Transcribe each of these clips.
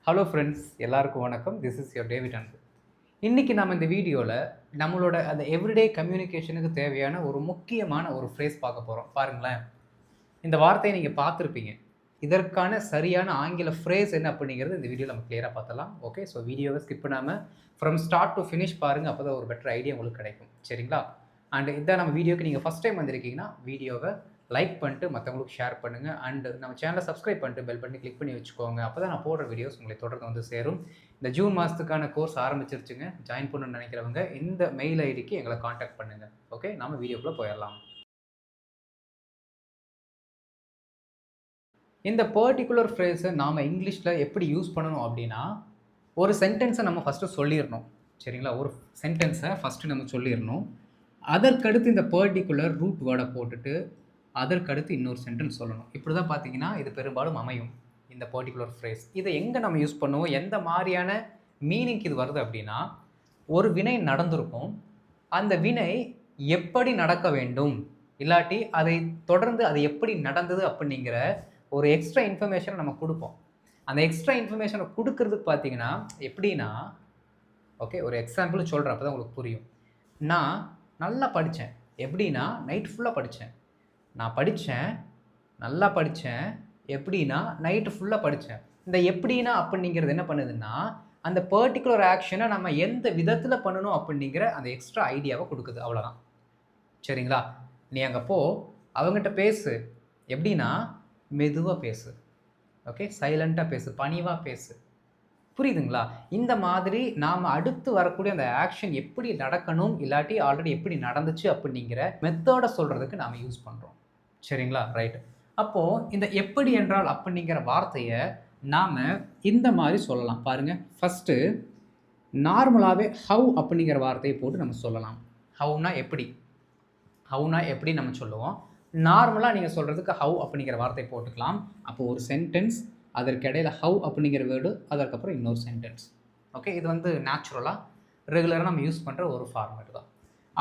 Hello friends, எல்லாருக்கும் வணக்கம். This is your David அன்பு. இன்னைக்கு நம்ம இந்த வீடியோவில் நம்மளோட அந்த எவ்ரிடே கம்யூனிகேஷனுக்கு தேவையான ஒரு முக்கியமான ஒரு ஃப்ரேஸ் பார்க்க போகிறோம். பாருங்களேன், இந்த வார்த்தையை நீங்கள் பார்த்துருப்பீங்க. இதற்கான சரியான ஆங்கில ஃப்ரேஸ் என்ன அப்படிங்கிறது இந்த வீடியோவில் நம்ம கிளியராக பார்த்தலாம். ஓகே, ஸோ வீடியோவை ஸ்கிப் பண்ணாமல் ஃப்ரம் ஸ்டார்ட் டு ஃபினிஷ் பாருங்கள். அப்போ தான் ஒரு பெட்டர் ஐடியா உங்களுக்கு கிடைக்கும். சரிங்களா? அண்ட் இதான் நம்ம வீடியோக்கு நீங்கள் ஃபஸ்ட் டைம் வந்திருக்கீங்கன்னா வீடியோவை லைக் பண்ணிட்டு மற்றவங்களுக்கு ஷேர் பண்ணுங்கள். அண்ட் நம்ம சேனலை சப்ஸ்கிரைப் பண்ணிட்டு பெல் பண்ணி கிளிக் பண்ணி வச்சுக்கோங்க. அப்போ தான் நான் போடுற வீடியோஸ் உங்களை தொடர்ந்து வந்து சேரும். இந்த ஜூன் மாதத்துக்கான கோர்ஸ் ஆரம்பிச்சிருச்சுங்க. ஜாயின் பண்ணணும்னு நினைக்கிறவங்க இந்த மெயில் ஐடிக்கு எங்களை காண்டாக்ட் பண்ணுங்கள். ஓகே, நம்ம வீடியோக்குள்ளே போயிடலாம். இந்த பர்டிகுலர் ஃப்ரேஸை நாம் இங்கிலீஷில் எப்படி யூஸ் பண்ணணும் அப்படின்னா, ஒரு சென்டென்ஸை நம்ம ஃபஸ்ட்டு சொல்லிடணும். சரிங்களா? ஒரு சென்டென்ஸை ஃபஸ்ட்டு நம்ம சொல்லிடணும். அதற்கடுத்து இந்த பர்டிகுலர் ரூட் வேர்டை போட்டுட்டு அதற்கடுத்து இன்னொரு சென்டென்ஸ் சொல்லணும். இப்படி தான் பார்த்தீங்கன்னா இது பெரும்பாலும் அமையும் இந்த பர்டிகுலர் ஃப்ரேஸ். இதை எங்கே நம்ம யூஸ் பண்ணுவோம், எந்த மாதிரியான மீனிங்க்கு இது வருது அப்படின்னா, ஒரு வினை நடந்திருக்கும், அந்த வினை எப்படி நடக்க வேண்டும், இல்லாட்டி அதை தொடர்ந்து அது எப்படி நடந்தது அப்படிங்கிற ஒரு எக்ஸ்ட்ரா இன்ஃபர்மேஷனை நம்ம கொடுப்போம். அந்த எக்ஸ்ட்ரா இன்ஃபர்மேஷனை கொடுக்கறதுக்கு பார்த்தீங்கன்னா எப்படின்னா, ஓகே, ஒரு எக்ஸாம்பிள் சொல்கிறேன், அப்போ தான் உங்களுக்கு புரியும். நான் நல்லா படித்தேன். எப்படின்னா நைட் ஃபுல்லாக படித்தேன். நான் படித்தேன், நல்லா படித்தேன். எப்படின்னா நைட்டு ஃபுல்லாக படித்தேன். இந்த எப்படின்னா அப்படிங்கிறது என்ன பண்ணுதுன்னா, அந்த பர்டிகுலர் ஆக்ஷனை நம்ம எந்த விதத்தில் பண்ணணும் அப்படிங்கிற அந்த எக்ஸ்ட்ரா ஐடியாவை கொடுக்குது. அவ்வளோதான். சரிங்களா? நீ அங்கே போ, அவங்ககிட்ட பேசு. எப்படின்னா மெதுவாக பேசு. ஓகே, சைலண்ட்டாக பேசு, பணிவாக பேசு. புரியுதுங்களா? இந்த மாதிரி நாம் அடுத்து வரக்கூடிய அந்த ஆக்ஷன் எப்படி நடக்கணும், இல்லாட்டி ஆல்ரெடி எப்படி நடந்துச்சு அப்படிங்கிற மெத்தடை சொல்கிறதுக்கு நாம் யூஸ் பண்ணுறோம். சரிங்களா? ரைட். அப்போது இந்த எப்படி என்றால் அப்படிங்கிற வார்த்தையை நாம் இந்த மாதிரி சொல்லலாம். பாருங்கள், ஃபஸ்ட்டு நார்மலாகவே ஹவ் அப்படிங்கிற வார்த்தையை போட்டு நம்ம சொல்லலாம். ஹவுனா எப்படி, ஹவுனா எப்படி நம்ம சொல்லுவோம். நார்மலாக நீங்கள் சொல்கிறதுக்கு ஹவ் அப்படிங்கிற வார்த்தையை போட்டுக்கலாம். அப்போது ஒரு சென்டென்ஸ், அதற்கிடையில் ஹவ் அப்படிங்கிற வேர்டு, அதற்கப்புறம் இன்னொரு சென்டென்ஸ். ஓகே, இது வந்து நேச்சுரலாக ரெகுலராக நம்ம யூஸ் பண்ணுற ஒரு ஃபார்மேட் தான்.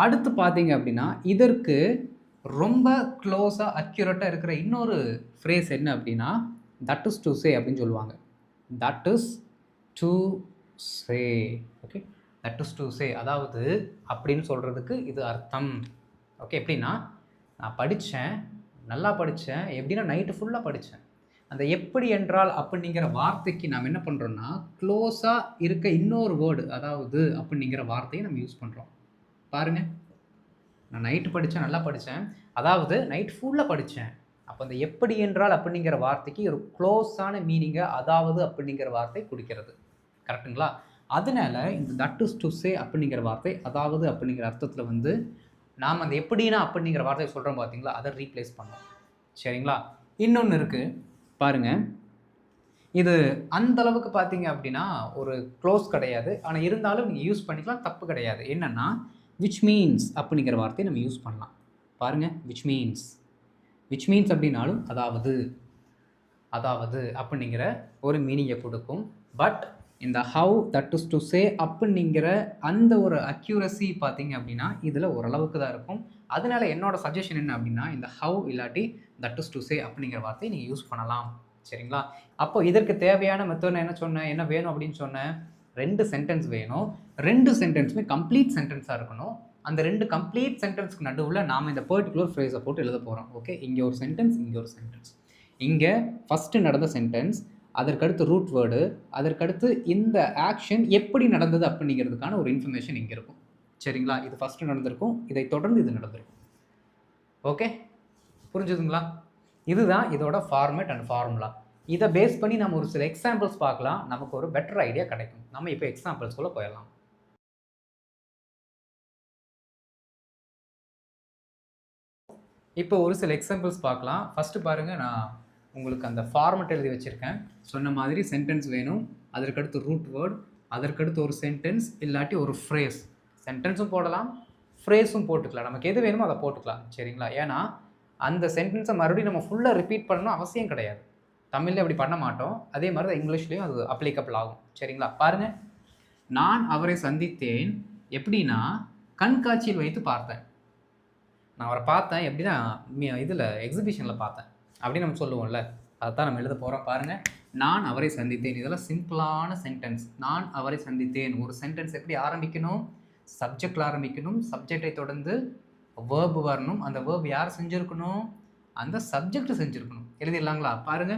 அடுத்து பார்த்தீங்க அப்படின்னா, இதற்கு ரொம்ப க்ளோஸாக அக்யூரேட்டாக இருக்கிற இன்னொரு ஃப்ரேஸ் என்ன அப்படின்னா, தட் இஸ் டு சே அப்படின்னு சொல்லுவாங்க. That is to say. Okay, that is to சே, அதாவது அப்படின்னு சொல்கிறதுக்கு இது அர்த்தம். ஓகே, எப்படின்னா நான் படித்தேன், நல்லா படித்தேன். எப்படின்னா நைட்டு ஃபுல்லாக படித்தேன். அந்த எப்படி என்றால் அப்படிங்கிற வார்த்தைக்கு நாம் என்ன பண்ணுறோன்னா, க்ளோஸாக இருக்க இன்னொரு வேர்டு, அதாவது அப்படிங்கிற வார்த்தையை நம்ம யூஸ் பண்ணுறோம். பாருங்கள், நான் நைட்டு படித்தேன், நல்லா படித்தேன், அதாவது நைட் ஃபுல்லாக படித்தேன். அப்போ அந்த எப்படி என்றால் அப்படிங்கிற வார்த்தைக்கு ஒரு க்ளோஸான மீனிங்கை அதாவது அப்படிங்கிற வார்த்தை கொடுக்கிறது. கரெக்டுங்களா? அதனால இந்த தட் இஸ் டு சே அப்படிங்கிற வார்த்தை அதாவது அப்படிங்கிற அர்த்தத்தில் வந்து நாம் அந்த எப்படின்னா அப்படிங்கிற வார்த்தையை சொல்கிறோம் பார்த்தீங்களா, அதை ரீப்ளேஸ் பண்ணோம். சரிங்களா? இன்னொன்று இருக்குது பாருங்கள், இது அந்த அளவுக்கு பார்த்தீங்க அப்படின்னா ஒரு க்ளோஸ் கிடையாது. ஆனால் இருந்தாலும் நீங்கள் யூஸ் பண்ணிக்கலாம், தப்பு கிடையாது. என்னென்னா விச் மீன்ஸ் அப்படிங்கிற வார்த்தையை நம்ம யூஸ் பண்ணலாம். பாருங்கள், விச் மீன்ஸ் அப்படின்னாலும் அதாவது அதாவது அப்படிங்கிற ஒரு மீனிங்கை கொடுக்கும். பட் இந்த how that is to say அப்படிங்கிற அந்த ஒரு அக்யூரசி பார்த்தீங்க அப்படின்னா இதில் ஓரளவுக்கு தான் இருக்கும். அதனால என்னோட சஜஷன் என்ன அப்படின்னா, இந்த ஹவ் இல்லாட்டி தட் இஸ் டு சே அப்படிங்கிற வார்த்தையை நீங்கள் யூஸ் பண்ணலாம். சரிங்களா? அப்போ இதற்கு தேவையான மெத்தட் நான் என்ன சொன்னேன், என்ன வேணும் அப்படின்னு சொன்னேன், 2 சென்டென்ஸ் வேணும். 2 சென்டென்ஸுமே கம்ப்ளீட் சென்டென்ஸாக இருக்கணும். அந்த 2 கம்ப்ளீட் சென்டென்ஸ்க்கு நடுவில் நாம் இந்த பர்டிகுலர் ஃப்ரேஸை போட்டு எழுத போகிறோம். ஓகே, இங்கே ஒரு சென்டென்ஸ், இங்கே ஒரு சென்டென்ஸ். இங்கே ஃபஸ்ட்டு நடந்த சென்டென்ஸ், அதற்கடுத்து ரூட் வேர்டு, அதற்கடுத்து இந்த ஆக்ஷன் எப்படி நடந்தது அப்படிங்கிறதுக்கான ஒரு இன்ஃபர்மேஷன் இங்கே இருக்கும். சரிங்களா? இது ஃபஸ்ட்டு நடந்திருக்கும், இதை தொடர்ந்து இது நடந்திருக்கும். ஓகே, புரிஞ்சுதுங்களா? இதுதான் இதோட ஃபார்மேட் அண்ட் ஃபார்முலா. இதை பேஸ் பண்ணி நம்ம ஒரு சில எக்ஸாம்பிள்ஸ் பார்க்கலாம், நமக்கு ஒரு பெட்டர் ஐடியா கிடைக்கும். நம்ம இப்போ எக்ஸாம்பிள்ஸ்குள்ளே போயிடலாம். இப்போ ஒரு சில எக்ஸாம்பிள்ஸ் பார்க்கலாம். ஃபஸ்ட்டு பாருங்கள், நான் உங்களுக்கு அந்த ஃபார்மெட் எழுதி வச்சுருக்கேன். சொன்ன மாதிரி சென்டென்ஸ் வேணும், அதற்கடுத்து ரூட் வேர்ட், அதற்கடுத்து ஒரு சென்டென்ஸ் இல்லாட்டி ஒரு ஃப்ரேஸ். சென்டென்ஸும் போடலாம், ஃப்ரேஸும் போட்டுக்கலாம். நமக்கு எது வேணுமோ அதை போட்டுக்கலாம். சரிங்களா? ஏன்னா அந்த சென்டென்ஸை மறுபடியும் நம்ம ஃபுல்லாக ரிப்பீட் பண்ணணும் அவசியம் கிடையாது. தமிழில் அப்படி பண்ண மாட்டோம். அதே மாதிரி தான் இங்கிலீஷ்லேயும் அது அப்ளிகபிள் ஆகும். சரிங்களா? பாருங்கள், நான் அவரை சந்தித்தேன். எப்படின்னா கண்காட்சியில் வைத்து பார்த்தேன். நான் அவரை பார்த்தேன் எப்படின்னா இதில் எக்ஸிபிஷனில் பார்த்தேன் அப்படின்னு நம்ம சொல்லுவோம்ல, அதை தான் நம்ம எழுத போகிறோம். பாருங்கள், நான் அவரை சந்தித்தேன். இதெல்லாம் சிம்பிளான சென்டென்ஸ். நான் அவரை சந்தித்தேன். ஒரு சென்டென்ஸ் எப்படி ஆரம்பிக்கணும்? சப்ஜெக்ட்ல ஆரம்பிக்கணும். சப்ஜெக்டை தொடர்ந்து வேர்ப் வரணும். அந்த வேர்ப் யார் செஞ்சிருக்கணும்? அந்த சப்ஜெக்ட் செஞ்சிருக்கணும். எழுதிடலாங்களா? பாருங்க.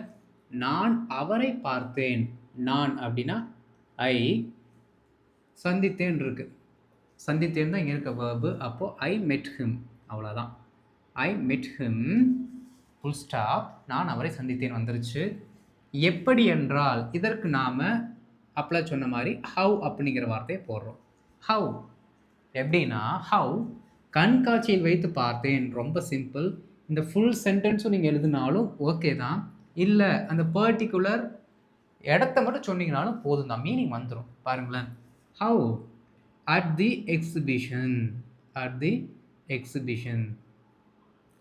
நான் அவரை பார்த்தேன். நான் அப்படின்னா ஐ, சந்தித்தேன் இருக்கு. சந்தித்தேன் தான் இங்கே இருக்க வேர்பு. அப்போது ஐ மெட் ஹிம், அவ்வளோதான். ஐ மெட் ஹிம், ஃபுல் ஸ்டாப். நான் அவரை சந்தித்தேன் வந்துருச்சு. எப்படி என்றால் இதற்கு நாம் அப்ளை சொன்ன மாதிரி ஹவ் அப்படிங்கிற வார்த்தையை போடுறோம். ஹவ் எப்படின்னா, ஹவ் கண்காட்சியில் வைத்து பார்த்தேன். ரொம்ப சிம்பிள். இந்த ஃபுல் சென்டென்ஸும் நீங்கள் எழுதினாலும் ஓகே தான். இல்லை அந்த பர்டிகுலர் இடத்த மட்டும் சொன்னீங்கனாலும் போதும் தான், மீனிங் வந்துடும். பாருங்களேன். How at the exhibition, at the exhibition,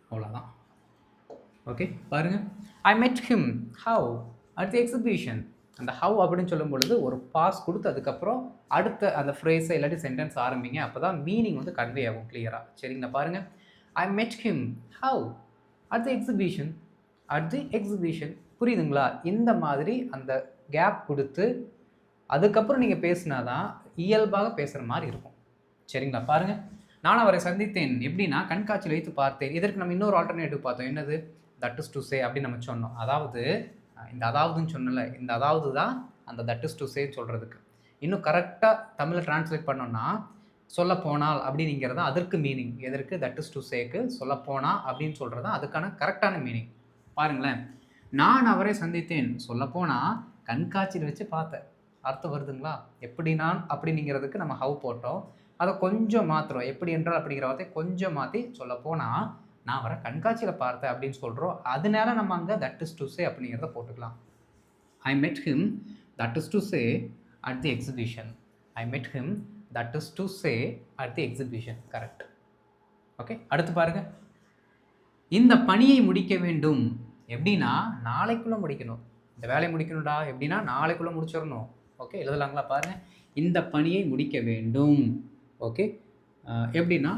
அவ்வளோதான். ஓகே, பாருங்கள். I met him how at the exhibition. அந்த ஹவ் அப்படின்னு சொல்லும் பொழுது ஒரு பாஸ் கொடுத்து அதுக்கப்புறம் அடுத்த அந்த ஃப்ரேஸை இல்லாட்டி சென்டென்ஸ் ஆரம்பிங்க. அப்போ தான் மீனிங் வந்து கன்வே ஆகும் கிளியராக. சரிங்களா? பாருங்கள். I met him how at the exhibition, at the exhibition. புரியுதுங்களா? இந்த மாதிரி அந்த கேப் கொடுத்து அதுக்கப்புறம் நீங்கள் பேசினா தான் இயல்பாக பேசுகிற மாதிரி இருக்கும். சரிங்களா? பாருங்கள். நான் அவரை சந்தித்தேன் எப்படின்னா கண்காட்சியில் வைத்து பார்த்தேன். இதற்கு நம்ம இன்னொரு ஆல்டர்னேட்டிவ் பார்த்தோம். என்னது? தட் இஸ் டு சே அப்படின்னு நம்ம சொன்னோம். அதாவது இந்த அதாவதுன்னு சொன்னல, இந்த அதாவது தான் அந்த தட் இஸ் டு சே சொல்கிறதுக்கு. இன்னும் கரெக்டாக தமிழில் ட்ரான்ஸ்லேட் பண்ணோன்னா சொல்லப்போனால் அப்படிங்கிறது அதற்கு மீனிங். எதற்கு? தட் இஸ் டு சேக்கு சொல்லப்போனால் அப்படின்னு சொல்கிறது தான் அதுக்கான கரெக்டான மீனிங். பாருங்களேன். நான் அவரை சந்தித்தேன் சொல்லப்போனால் கண்காட்சியில் வச்சு பார்த்தேன். அர்த்தம் வருதுங்களா? எப்படி நான் அப்படிங்கிறதுக்கு நம்ம ஹவ் போட்டோம். அதை கொஞ்சம் மாற்றுறோம். எப்படி என்றால் அப்படிங்கிற வார்த்தை கொஞ்சம் மாற்றி சொல்லப்போனால் நான் அவரை கண்காட்சியில் பார்த்தேன் அப்படின்னு சொல்கிறோம். அதனால நம்ம அங்கே தட் இஸ் டு சே அப்படிங்கிறத போட்டுக்கலாம். I met him that is to say at the exhibition. I met him that is to say at the exhibition. Correct. Okay, அடுத்து பாருங்கள். இந்த பணியை முடிக்க வேண்டும் எப்படின்னா நாளைக்குள்ளே முடிக்கணும். இந்த வேலையை முடிக்கணும்டா எப்படின்னா நாளைக்குள்ளே முடிச்சிடணும். ஓகே, எழுதலாங்களா? பாருங்கள். இந்த பணியை முடிக்க வேண்டும். ஓகே, எப்படின்னா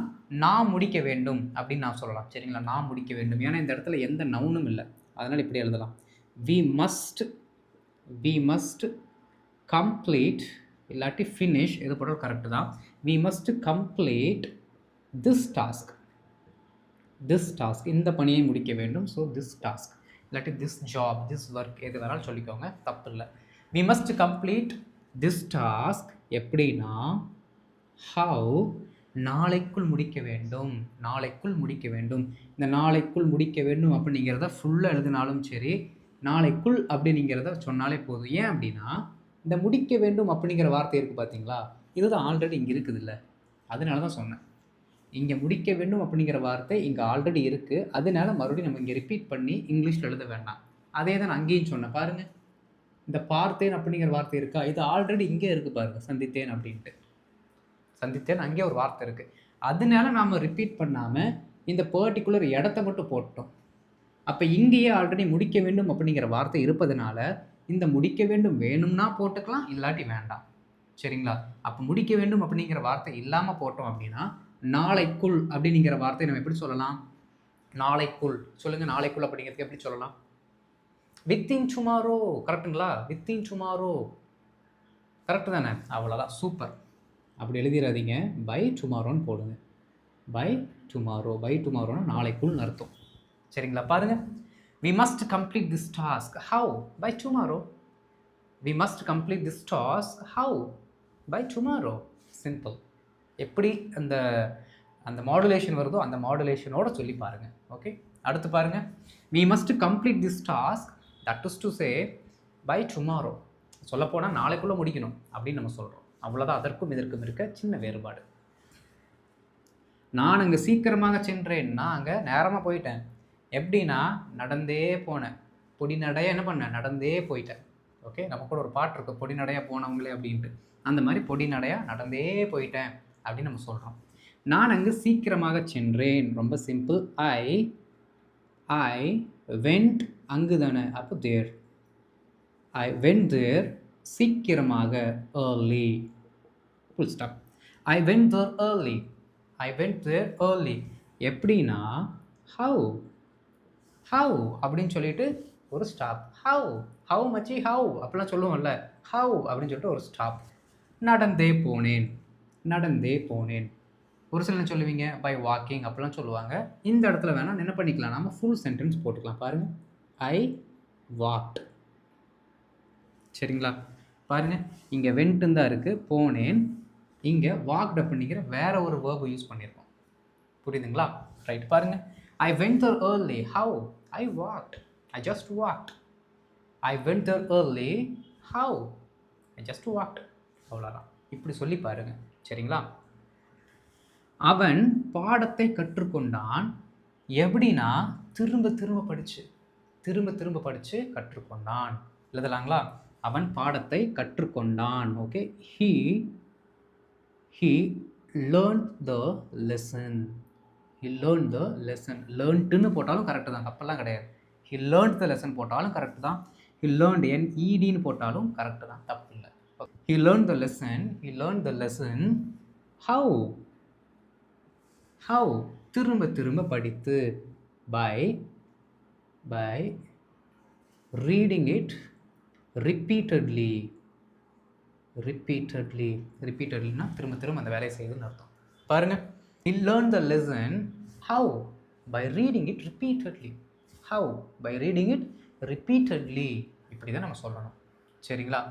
நான் முடிக்க வேண்டும் அப்படின்னு நான் சொல்லலாம். சரிங்களா? நான் முடிக்க வேண்டும். ஏன்னா இந்த இடத்துல எந்த நவுனும் இல்லை, அதனால் இப்படி எழுதலாம். வி மஸ்ட் கம்ப்ளீட் இல்லாட்டி ஃபினிஷ், எது போட்டாலும் கரெக்டு தான். We must complete this task. இந்த பணியை முடிக்க வேண்டும். ஸோ திஸ் டாஸ்க் இல்லாட்டி திஸ் ஜாப், திஸ் ஒர்க், எது வேணாலும் சொல்லிக்கோங்க, தப்பு இல்லை. We must complete this task எப்படின்னா ஹவ் நாளைக்குள் முடிக்க வேண்டும். நாளைக்குள் முடிக்க வேண்டும். இந்த நாளைக்குள் முடிக்க வேண்டும் அப்படிங்கிறத ஃபுல்லாக எழுதினாலும் சரி, நாளைக்குள் அப்படிங்கிறத சொன்னாலே போதும். ஏன் அப்படின்னா இந்த முடிக்க வேண்டும் அப்படிங்கிற வார்த்தை இருக்குது பார்த்தீங்களா, இதுதான் ஆல்ரெடி இங்கே இருக்குது இல்லை, அதனால தான் சொன்னேன். இங்கே முடிக்க வேண்டும் அப்படிங்கிற வார்த்தை இங்கே ஆல்ரெடி இருக்குது. அதனால மறுபடியும் நம்ம இங்கே ரிப்பீட் பண்ணி இங்கிலீஷில் எழுத வேண்டாம். அதே தான் நான் அங்கேயும் சொன்னேன். பாருங்கள். இந்த பார்த்தேன் அப்படிங்கிற வார்த்தை இருக்கா, இது ஆல்ரெடி இங்கே இருக்குது பாருங்கள். சந்தித்தேன் அப்படின்ட்டு, சந்தித்தேன் அங்கே ஒரு வார்த்தை இருக்குது. அதனால நாம் ரிப்பீட் பண்ணாமல் இந்த பர்டிகுலர் இடத்த மட்டும் போட்டோம். அப்போ இங்கேயே ஆல்ரெடி முடிக்க வேண்டும் அப்படிங்கிற வார்த்தை இருப்பதனால இந்த முடிக்க வேண்டும் வேணும்னா போட்டுக்கலாம், இல்லாட்டி வேண்டாம். சரிங்களா? அப்போ முடிக்க வேண்டும் அப்படிங்கிற வார்த்தை இல்லாமல் போட்டோம் அப்படின்னா நாளைக்குள் அப்படிங்கிற வார்த்தை நம்ம எப்படி சொல்லலாம்? நாளைக்குள் சொல்லுங்கள். நாளைக்குள் அப்படிங்கிறதுக்கு எப்படி சொல்லலாம்? Within tomorrow. கரெக்டுங்களா? வித்தின் டுமாரோ கரெக்டு தானே? அவ்வளோதான், சூப்பர். அப்படி எழுதிடாதீங்க, பை டுமாரோன்னு போடுங்க. பை டுமாரோன்னா நாளைக்குள் அர்த்தம். சரிங்களா? பாருங்கள். We must complete this task how by tomorrow. We must complete this task how by tomorrow. Simple. எப்படி அந்த அந்த மாடுலேஷன் வருதோ அந்த மாடுலேஷனோட சொல்லி பாருங்கள். ஓகே, அடுத்து பாருங்கள். We must complete this task that is to say by tomorrow. சொல்லப்போனால் நாளைக்குள்ளே முடிக்கணும் அப்படின்னு நம்ம சொல்கிறோம். அவ்வளோதான். அதற்கும் இதற்கும் இருக்க சின்ன வேறுபாடு. நான் அங்கே சீக்கிரமாக சென்றேன். நான் அங்கே நேரமாக போயிட்டேன். எப்படின்னா நடந்தே போனேன். பொடி நடையாக என்ன பண்ணேன்? நடந்தே போயிட்டேன். ஓகே, நம்ம கூட ஒரு பாட்டு இருக்குது, பொடி நடையாக போனவங்களே அப்படின்ட்டு. அந்த மாதிரி பொடி நடையாக நடந்தே போயிட்டேன் அப்படின்னு நம்ம சொல்கிறோம். நான் அங்கே சீக்கிரமாக சென்றேன். ரொம்ப சிம்பிள். ஐ வெண்ட் அங்கு தானே, அப்போ தேர். ஐ வெண்ட் தேர் சீக்கிரமாக, early, full stop. I went there early. எப்படின்னா how அப்படின்னு சொல்லிட்டு ஒரு ஸ்டாப். ஹவ் மச்சி ஹவ் அப்படிலாம் சொல்லுவோம்ல, ஹவ் அப்படின்னு சொல்லிட்டு ஒரு ஸ்டாப். நடந்தே போனேன், நடந்தே போனேன். ஒரு சிலர் என்ன சொல்லுவீங்க, பை வாக்கிங் அப்படிலாம் சொல்லுவாங்க. இந்த இடத்துல வேணா என்ன பண்ணிக்கலாம், நம்ம ஃபுல் சென்டென்ஸ் போட்டுக்கலாம். பாருங்க, ஐ வாக்ட். சரிங்களா? பாருங்க, இங்க வென்ட்ன்னு தான் இருக்கு, போனேன். இங்க வாக்ட் அப்படிங்கிற வேற ஒரு வேர்ப் யூஸ் பண்ணியிருக்கோம். புரியுதுங்களா? ரைட். பாருங்க, I went there early. How? I walked. I just walked. I went there early. How? I just walked. அவ்வளோதான். இப்படி சொல்லி பாருங்க. சரிங்களா? அவன் பாடத்தை கற்றுக்கொண்டான். எப்படின்னா, திரும்ப திரும்ப படிச்சு, திரும்ப திரும்ப படிச்சு கற்றுக்கொண்டான். எழுதலாங்களா? அவன் பாடத்தை கற்றுக்கொண்டான். Okay, he learned the lesson. He learned the lesson. learnedன்னு போட்டாலும் கரெக்ட் தான், தப்பெல்லாம் கிடையாது. he learned the lesson போட்டாலும் கரெக்ட் தான். he learned ன்னு போட்டாலும் கரெக்ட் தான், தப்பு இல்லை. he learned the lesson. he learned the lesson. how? how? திரும்ப திரும்ப படித்து. by reading it repeatedly. repeatedlyனா திரும்ப திரும்ப அந்த வேலையை செய்யுதுன்னு அர்த்தம். பாருங்க, he learned the lesson. how? by reading it repeatedly. how? by reading it repeatedly. இப்படி தான் நம்ம சொல்லணும். சரிங்களா?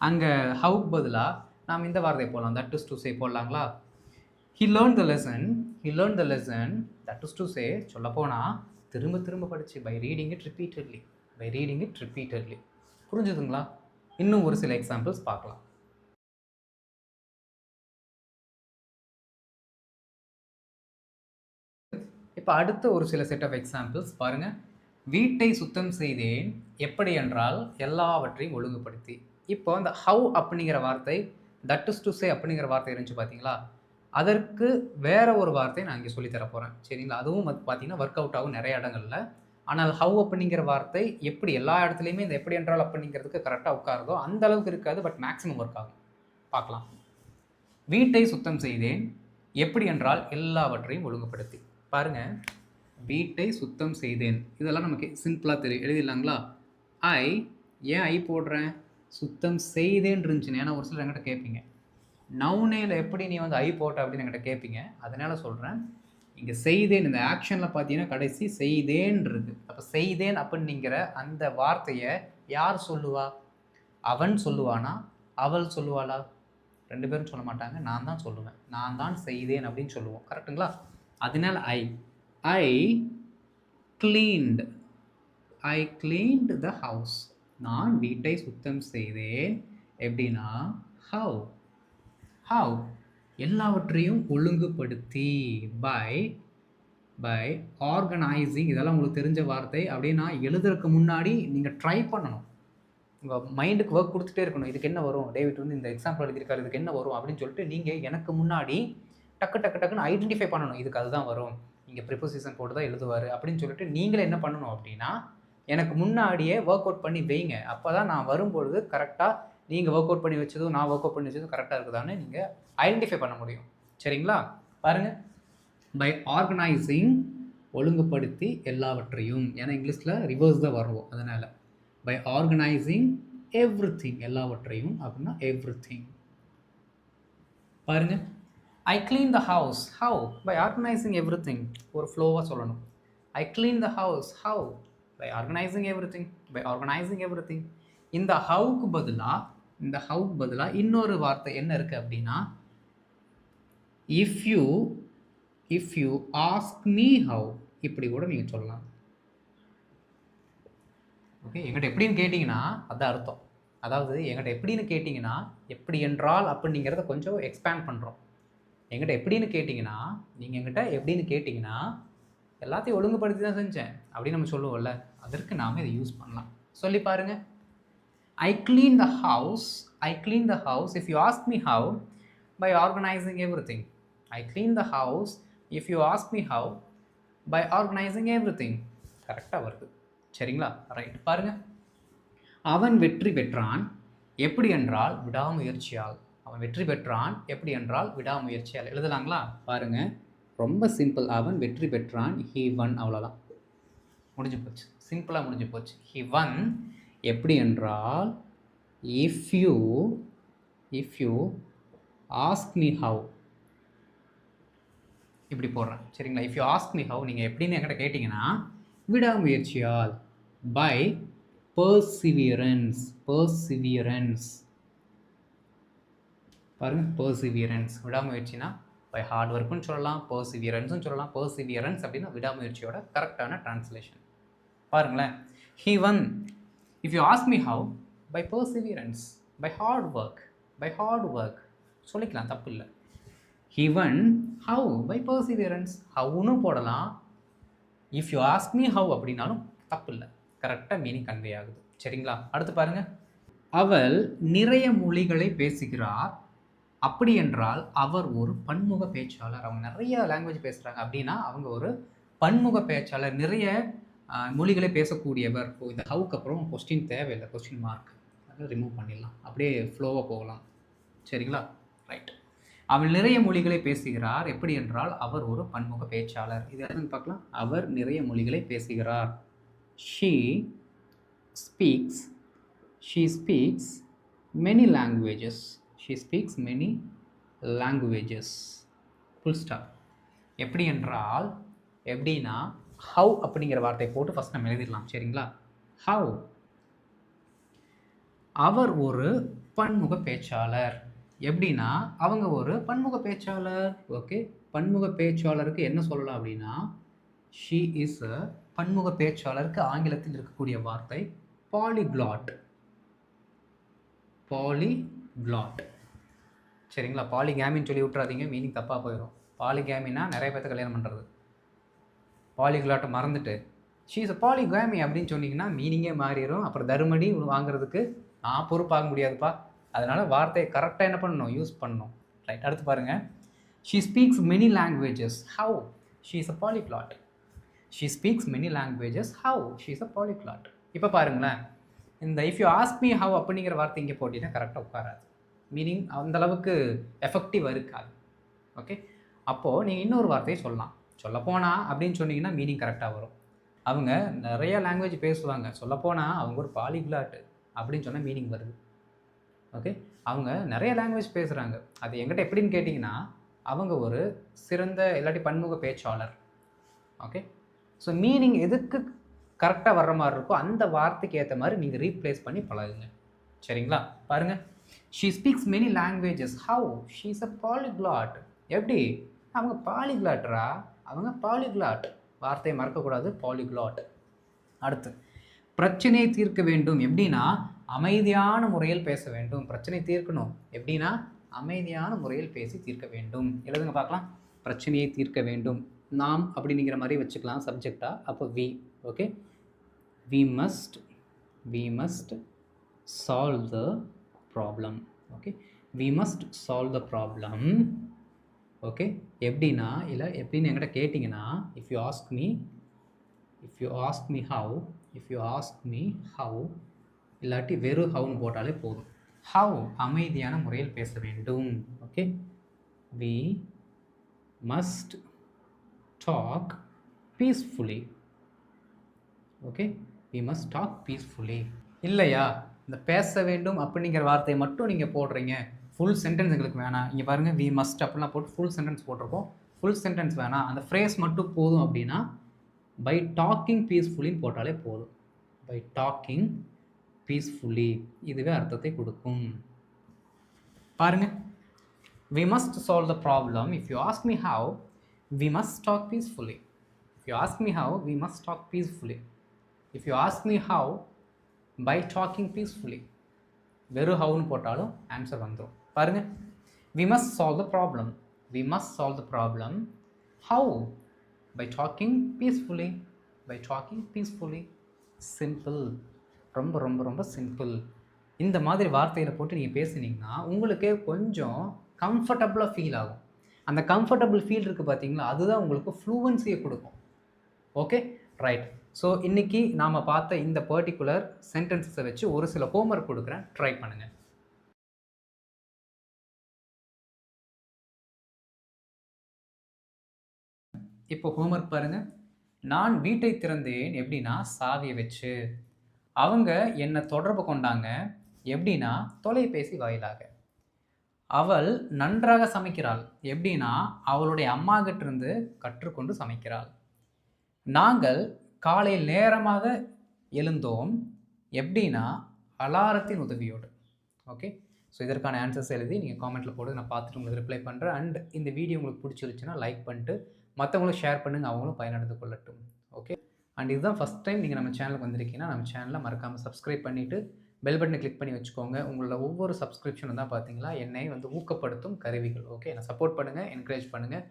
அங்கே ஹவுக்கு பதிலாக நாம் இந்த வார்த்தையை போடலாம், that is to say போடலாங்களா? he learned the lesson. he learned the lesson. that is to say சொல்லப்போனால் திரும்ப திரும்ப படித்து, by reading it repeatedly. by reading it repeatedly. புரிஞ்சுதுங்களா? இன்னும் ஒரு சில எக்ஸாம்பிள்ஸ் பார்க்கலாம். இப்போ அடுத்த ஒரு சில செட் ஆஃப் எக்ஸாம்பிள்ஸ் பாருங்கள். வீட்டை சுத்தம் செய்தேன். எப்படி என்றால் எல்லாவற்றையும் ஒழுங்குபடுத்தி. இப்போ அந்த ஹவ் அப்படிங்கிற வார்த்தை, தட் இஸ் டு சே அப்படிங்கிற வார்த்தை இருந்துச்சு பார்த்தீங்களா? அதற்கு வேற ஒரு வார்த்தை நான் இங்கே சொல்லித்தர போகிறேன். சரிங்களா? அதுவும் பார்த்தீங்கன்னா ஒர்க் அவுட் ஆகும் நிறைய இடங்களில். ஆனால் ஹவ் அப்படிங்கிற வார்த்தை எப்படி எல்லா இடத்துலையுமே இந்த எப்படி என்றால் அப்படிங்கிறதுக்கு கரெக்டாக உட்காருதோ அந்த அளவுக்கு இருக்காது, பட் மேக்ஸிமம் ஒர்க் ஆகும். பார்க்கலாம். வீட்டை சுத்தம் செய்தேன். எப்படி என்றால் எல்லாவற்றையும் ஒழுங்குபடுத்தி. பாருங்க, வீட்டை சுத்தம் செய்தேன், இதெல்லாம் நமக்கு சிம்பிளாக தெரியும், எழுதிடலாங்களா? ஏன் ஐ போடுறேன், சுத்தம் செய்தேன் இருந்துச்சுன்னு. ஏன்னா ஒரு சிலர் என்கிட்ட கேட்பீங்க, நவுனேல எப்படி நீ வந்து ஐ போட்ட அப்படின்னு என்கிட்ட கேட்பீங்க. அதனால சொல்கிறேன், இங்கே செய்தேன் இந்த ஆக்ஷனில் பார்த்தீங்கன்னா கடைசி செய்தேன் இருக்கு. அப்போ செய்தேன் அப்படிங்கிற அந்த வார்த்தையை யார் சொல்லுவா? அவன் சொல்லுவானா, அவள் சொல்லுவாளா? ரெண்டு பேரும் சொல்ல மாட்டாங்க, நான் தான் சொல்லுவேன். நான் தான் செய்தேன் அப்படின்னு சொல்லுவோம். கரெக்டுங்களா? அதனால் ஐ cleaned. I cleaned the house. நான் வீட்டை சுத்தம் செய்தேன். எப்படின்னா how? எல்லாவற்றையும் ஒழுங்குபடுத்தி. by organising. இதெல்லாம் உங்களுக்கு தெரிஞ்ச வார்த்தை. அப்படின்னா எழுதுறதுக்கு முன்னாடி நீங்கள் ட்ரை பண்ணணும். உங்கள் மைண்டுக்கு ஒர்க் கொடுத்துட்டே இருக்கணும். இதுக்கு என்ன வரும், டேவிட் வந்து இந்த எக்ஸாம்பிள் எழுதியிருக்காரு, இதுக்கு என்ன வரும் அப்படின்னு சொல்லிட்டு நீங்கள் எனக்கு முன்னாடி டக்குன்னு ஐடென்டிஃபை பண்ணணும். இதுக்கு அதுதான் வரும், இங்கே ப்ரிப்போசிஷன் போட்டு தான் எழுதுவார் அப்படின்னு சொல்லிட்டு நீங்களே என்ன பண்ணணும் அப்படின்னா எனக்கு முன்னாடியே ஒர்க் அவுட் பண்ணி வைங்க. அப்போ தான் நான் வரும்பொழுது கரெக்டாக நீங்கள் ஒர்க் அவுட் பண்ணி வச்சதும் நான் ஒர்க் அவுட் பண்ணி வச்சதும் கரெக்டாக இருக்குதான்னு நீங்கள் ஐடென்டிஃபை பண்ண முடியும். சரிங்களா? பாருங்கள், பை ஆர்கனைசிங் ஒழுங்குபடுத்தி எல்லாவற்றையும். ஏன்னா இங்கிலீஷில் ரிவர்ஸ் தான் வருவோம், அதனால் பை ஆர்கனைசிங் எவ்ரிதிங் எல்லாவற்றையும் அப்படின்னா எவ்ரிதிங். பாருங்கள், ஐ clean the house. how? by organizing everything. ஒரு ஃப்ளோவாக சொல்லணும். ஐ clean the house. how? by organizing everything. by organizing everything. இந்த ஹவுக்கு பதிலாக இன்னொரு வார்த்தை என்ன இருக்குது அப்படின்னா if you ask me how, இப்படி கூட நீங்கள் சொல்லலாம். ஓகே, எங்கிட்ட எப்படின்னு கேட்டிங்கன்னா அதுதான் அர்த்தம். அதாவது எங்கிட்ட எப்படின்னு கேட்டிங்கன்னா எப்படி என்றால் அப்படிங்கிறத கொஞ்சம் எக்ஸ்பேண்ட் பண்ணுறோம். எங்கிட்ட எப்படின்னு கேட்டிங்கன்னா நீங்கள் எங்கிட்ட எப்படின்னு கேட்டிங்கன்னா எல்லாத்தையும் ஒழுங்குபடுத்தி தான் செஞ்சேன் அப்படின்னு நம்ம சொல்லுவோம்ல, அதற்கு நாம் இதை யூஸ் பண்ணலாம். சொல்லி பாருங்கள். I clean the house if you ask me how, by organizing everything. I clean the house if you ask me how, by organizing everything. கரெக்டாக வருது. சரிங்களா? ரைட். பாருங்கள், அவன் வெற்றி பெற்றான். எப்படி என்றால் விடாமுயற்சியால். அவன் வெற்றி பெற்றான் எப்படி என்றால் விடாமுயற்சியால். எழுதலாங்களா? பாருங்கள், ரொம்ப சிம்பிள். அவன் வெற்றி பெற்றான், he won. அவ்வளோதான், முடிஞ்சு போச்சு. சிம்பிளாக முடிஞ்சு போச்சு. he won எப்படி என்றால் if you ask me how, இப்படி போடுறேன் சரிங்களா. if you ask me how நீங்கள் எப்படின்னு என்கிட்ட கேட்டிங்கன்னா விடாமுயற்சியால், by perseverance பாருங்க, perseverance விடாமுயற்சினா பை ஹார்ட் ஒர்க்குன்னு சொல்லலாம், perseveranceன்னு சொல்லலாம். perseverance அப்படின்னா விடாமுயற்சியோட கரெக்டான டிரான்ஸ்லேஷன். பாருங்களேன், he won if you ask me how, by perseverance, by hard work சொல்லிக்கலாம், தப்பு இல்லை. he won how, by perseverance, howன்னு போடலாம். if you ask me how அப்படின்னாலும் தப்பு இல்லை, கரெக்டாக மீனிங் கன்வே ஆகுது சரிங்களா. அடுத்து பாருங்க, அவள் நிறைய மொழிகளை பேசுகிறார், அப்படி என்றால் அவர் ஒரு பன்முக பேச்சாளர். அவங்க நிறைய லாங்குவேஜ் பேசுகிறாங்க அப்படின்னா அவங்க ஒரு பன்முக பேச்சாளர், நிறைய மொழிகளை பேசக்கூடியவர். இந்த ஹவுக்கு அப்புறம் கொஸ்டின் தேவையில்லை, கொஸ்டின் மார்க் அதெல்லாம் ரிமூவ் பண்ணிடலாம், அப்படியே ஃப்ளோவாக போகலாம் சரிங்களா. ரைட், அவள் நிறைய மொழிகளை பேசுகிறார், எப்படி என்றால் அவர் ஒரு பன்முக பேச்சாளர். இது என்னன்னு பார்க்கலாம். அவர் நிறைய மொழிகளை பேசுகிறார். she speaks many languages. she speaks many languages, full stop. எப்படி என்றால், எப்படின்னா how அப்படிங்கிற வார்த்தையை போட்டு ஃபஸ்ட் நம்ம எழுதிடலாம் சரிங்களா. how, அவர் ஒரு பன்முக பேச்சாளர். எப்படின்னா அவங்க ஒரு பன்முக பேச்சாளர். ஓகே, பன்முக பேச்சாளருக்கு என்ன சொல்லலாம் அப்படின்னா she is a பன்முக பேச்சாளருக்கு ஆங்கிலத்தில் இருக்கக்கூடிய வார்த்தை பாலிக்ளாட். சரிங்களா. பாலிகேமின்னு சொல்லி விட்றாதீங்க, மீனிங் தப்பாக போயிடும். பாலிகேமின்னா நிறைய பேர்த்த கல்யாணம் பண்ணுறது. பாலிக்ளாட்டை மறந்துட்டு she is a polygamy அப்படின்னு சொன்னீங்கன்னா மீனிங்கே மாறிடும். அப்புறம் தருமடி வாங்குறதுக்கு நான் பொறுப்பாக முடியாதுப்பா. அதனால் வார்த்தையை கரெக்டாக என்ன பண்ணணும், யூஸ் பண்ணணும். ரைட், அடுத்து பாருங்கள், she speaks many languages. how, she is a polyglot. she speaks many languages. how, she is a polyglot. இப்போ பாருங்களேன், இந்த if you ask me how அப்படிங்கிற வார்த்தை இங்கே போட்டிங்கன்னா கரெக்டாக உட்காராது, மீனிங் அந்தளவுக்கு எஃபெக்டிவ் இருக்காது. ஓகே, அப்போது நீங்கள் இன்னொரு வார்த்தையை சொல்லலாம். சொல்லப்போனால் அப்படின்னு சொன்னீங்கன்னா மீனிங் கரெக்டாக வரும். அவங்க நிறைய லாங்குவேஜ் பேசுவாங்க, சொல்லப்போனால் அவங்க ஒரு பாலிக்ளாட் அப்படின்னு சொன்னால் மீனிங் வருது. ஓகே, அவங்க நிறைய லாங்குவேஜ் பேசுகிறாங்க, அது எங்கிட்ட எப்படின்னு கேட்டிங்கன்னா அவங்க ஒரு சிறந்த இல்லாட்டி பன்முக பேச்சாளர். ஓகே, ஸோ மீனிங் எதுக்கு கரெக்டாக வர்ற மாதிரி இருக்கோ அந்த வார்த்தைக்கு ஏற்ற மாதிரி நீங்கள் ரீப்ளேஸ் பண்ணி பழகுங்க சரிங்களா. பாருங்கள், she speaks many languages. how, she is a polyglot. எப்படி, அவங்க பாலிக்ளாட்ரா, அவங்க பாலிக்ளாட், வார்த்தையை மறக்கக்கூடாது, பாலிக்ளாட். அடுத்து, பிரச்சனையை தீர்க்க வேண்டும். எப்படின்னா அமைதியான முறையில் பேச வேண்டும். பிரச்சனை தீர்க்கணும் எப்படின்னா அமைதியான முறையில் பேசி தீர்க்க வேண்டும். எழுதுங்க பார்க்கலாம். பிரச்சனையை தீர்க்க வேண்டும், நாம் அப்படிங்கிற மாதிரி வச்சுக்கலாம் சப்ஜெக்டா. அப்போ we. Okay, we must solve the problem. Okay, we must solve the problem. Okay, எப்படின்னா இல்லை எப்படின்னு என்கிட்ட கேட்டிங்கன்னா if you ask me how இல்லாட்டி வெறும் ஹவுன்னு போட்டாலே போதும். how, அமைதியான முறையில் பேச வேண்டும். Okay, we must talk peacefully. Okay, we must talk peacefully. இல்லையா, இந்த பேச வேண்டும் அப்படிங்கிற வார்த்தையை மட்டும் நீங்கள் போடுறீங்க, ஃபுல் சென்டென்ஸ் எங்களுக்கு வேணாம். இங்கே பாருங்கள், we must அப்படிலாம் போட்டு ஃபுல் சென்டென்ஸ் போட்டிருக்கோம். ஃபுல் சென்டென்ஸ் வேணாம், அந்த ஃப்ரேஸ் மட்டும் போதும் அப்படின்னா by talking peacefully போட்டாலே போதும். by talking peacefully இதுவே அர்த்தத்தை கொடுக்கும். பாருங்கள், we must solve the problem. if you ask me how, we must talk peacefully. if you ask me how, we must talk peacefully. if you ask me how, by talking peacefully. வெறும் ஹவுன்னு போட்டாலும் answer வந்துடும். பாருங்கள், we must solve the problem. how, by talking peacefully. Simple, ரொம்ப ரொம்ப ரொம்ப simple. இந்த மாதிரி வார்த்தையில் போட்டு நீங்கள் பேசுனீங்கன்னா உங்களுக்கே கொஞ்சம் கம்ஃபர்டபுளாக ஃபீல் ஆகும். அந்த கம்ஃபர்டபுள் ஃபீல் இருக்குது பார்த்தீங்களா, அதுதான் உங்களுக்கு ஃப்ளூவன்சியை கொடுக்கும். Okay, right. ஸோ இன்றைக்கி நாம் பார்த்த இந்த பர்டிகுலர் சென்டென்ஸை வச்சு ஒரு சில ஹோம்ஒர்க் கொடுக்குறேன், ட்ரை பண்ணுங்கள். இப்போ ஹோம்ஒர்க் பாருங்கள். நான் வீட்டை திறந்தேன் எப்படின்னா சாவியை வச்சு. அவங்க என்னை தொடர்பு கொண்டாங்க. எப்படின்னா, தொலைபேசி வாயிலாக. அவள் நன்றாக சமைக்கிறாள். எப்படின்னா, அவளுடைய அம்மாகிட்டருந்து கற்றுக்கொண்டு சமைக்கிறாள். நாங்கள் காலையில் நேரமாக எழுந்தோம். எப்படின்னா, அலாரத்தின் உதவியோடு. ஓகே. ஸோ இதற்கான ஆன்சர்ஸ் எழுதி நீங்கள் காமெண்ட்டில் போட்டு நான் பார்த்துட்டு உங்களுக்கு ரிப்ளை பண்ணுறேன். அண்ட் இந்த வீடியோ உங்களுக்கு பிடிச்சிருச்சுன்னா லைக் பண்ணிட்டு மற்றவங்களும் ஷேர் பண்ணுங்கள், அவங்களும் பயனடைந்து கொள்ளட்டும். ஓகே. அண்ட் இதுதான் ஃபஸ்ட் டைம் நீங்கள் நம்ம சேனலுக்கு வந்திருக்கீங்கன்னா நம்ம சேனலை மறக்காமல் சப்ஸ்கிரைப் பண்ணிவிட்டு பெல் பட்டனை கிளிக் பண்ணி வச்சுக்கோங்க. உங்களோட ஒவ்வொரு சப்ஸ்கிரிப்ஷனும் தான் பார்த்தீங்களா என்னை வந்து ஊக்கப்படுத்தும் கருவிகள். ஓகே. என்னை சப்போர்ட் பண்ணுங்கள், என்கரேஜ் பண்ணுங்கள்.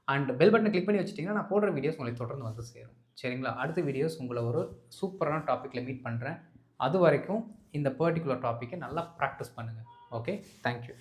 அண்ட் பெல் பட்டனை கிளிக் பண்ணி வச்சுட்டிங்கன்னா நான் போடுற வீடியோஸ் உங்களுக்கு தொடர்ந்து வந்து சேரும். சரிங்களா? அடுத்த வீடியோஸ் உங்களை ஒரு சூப்பரான டாப்பிக்கில் மீட் பண்ணுறேன். அது வரைக்கும் இந்த பர்டிகுலர் டாப்பிக்கை நல்லா ப்ராக்டிஸ் பண்ணுங்கள். ஓகே. தேங்க்யூ.